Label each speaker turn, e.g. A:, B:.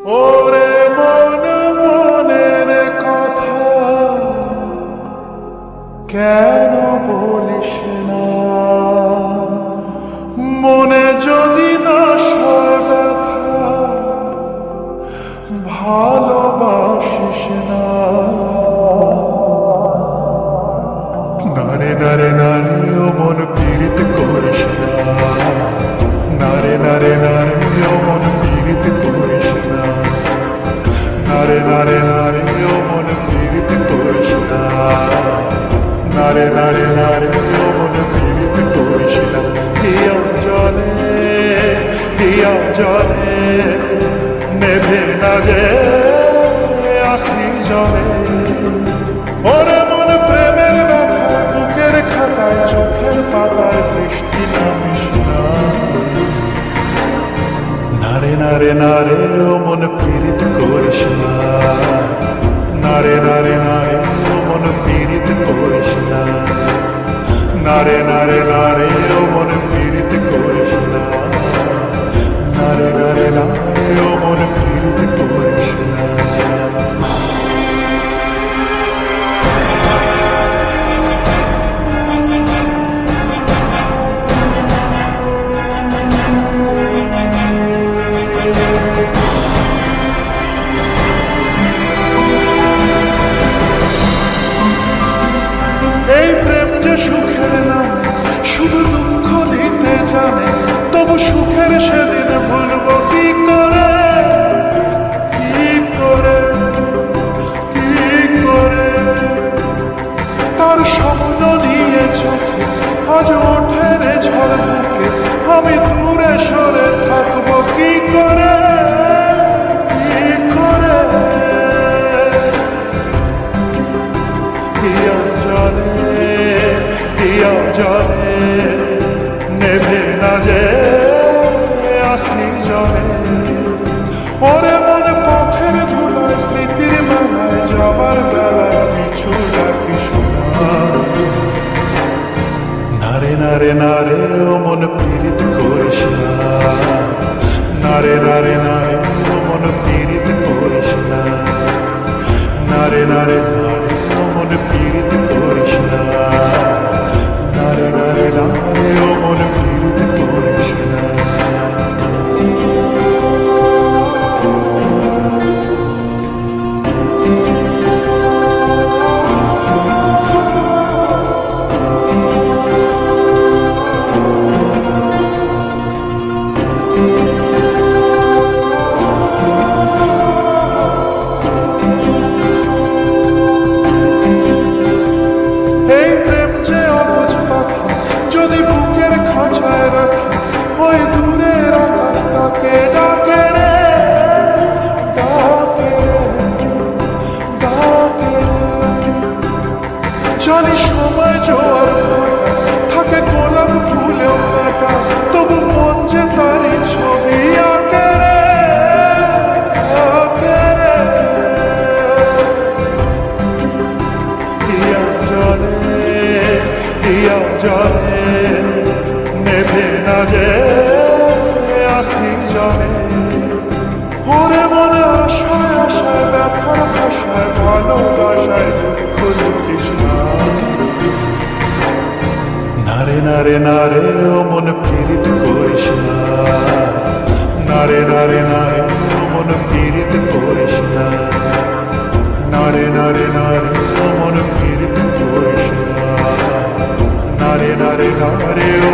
A: ওরে মন মনের কথা কেন বলিস না, মনে যদি না সয় ব্যথা ভালোবাসিস না। নারে নারে নারে ও মন পীড়িত করিস না, নারে নারে নারে ও মন পীড়িত করিস না, নারে নারে নারে ও মন পীড়িত করিস না, নারে নারে নারে ও মন পীড়িত করিস না। দিয়াও জলে দিয়াও জলে নেভে না যে আখি জলে। ওরে মন প্রেমের ব্যথায় বুকের খাতায় চোখের পাতায় বৃষ্টি নামিস না। নারে নারে নারে ও মন পীড়িত করিস না, নারে নারে নারে ও মন পীড়িত করিস না, নারে নারে নারে ও মন পীড়িত করিস না, নারে নারে নারে ও মন পীড়িত করিস না। এই প্রেম যে সুখের নামে শুধু দুঃখ দিতে জানে, তবু সুখের সেদিন ভুলব কি করে, কি করে, কি করে। তার স্বপ্ন নিয়ে চোখে আজ ওঠে রে ঝড় বুকে, আমি দূরে সরে থাকবো কি করে, কি করে। দিয়াও জলে দিয়াও জলে নেভে না যে আখি জলে। ওরে মনে পথের ধুলায় স্মৃতির মেলায় যাবার বেলায় পিছু রাখিস না। নারে নারে নারে ও মন পীড়িত করিস না, নারে নারে নারে ও মন পীড়িত করিস না, নারে নারে নারে ও মন পীড়িত করিস না, নারে নারে নারে ও মন পীড়িত করিস না। এই প্রেম যে অবুঝ পাখি যদি বুকের খাঁচায় রাখি, ওই দূরের আকাশ তাকে ডাকে রে, ডাকে রে, ডাকে রে। জানি সময় জোয়ার ভাটা থাকে গোলাপ ফুলেও কাটা, তবু মন যে তারই ছবি আঁকে রে, আঁকে রে। দিয়াও জলে দিয়াও জলে নেভে না যে আখি জলে। ওরে মনে আশায় আশায় ব্যথার ভাষায় ভালোবাসায় দুঃখ লিখিস না। নারে নারে নারে ও মন পীড়িত করিস না, নারে নারে নারে ও মন পীড়িত করিস না, নারে নারে নারে ও মন পীড়িত করিস না, নারে নারে নারে ও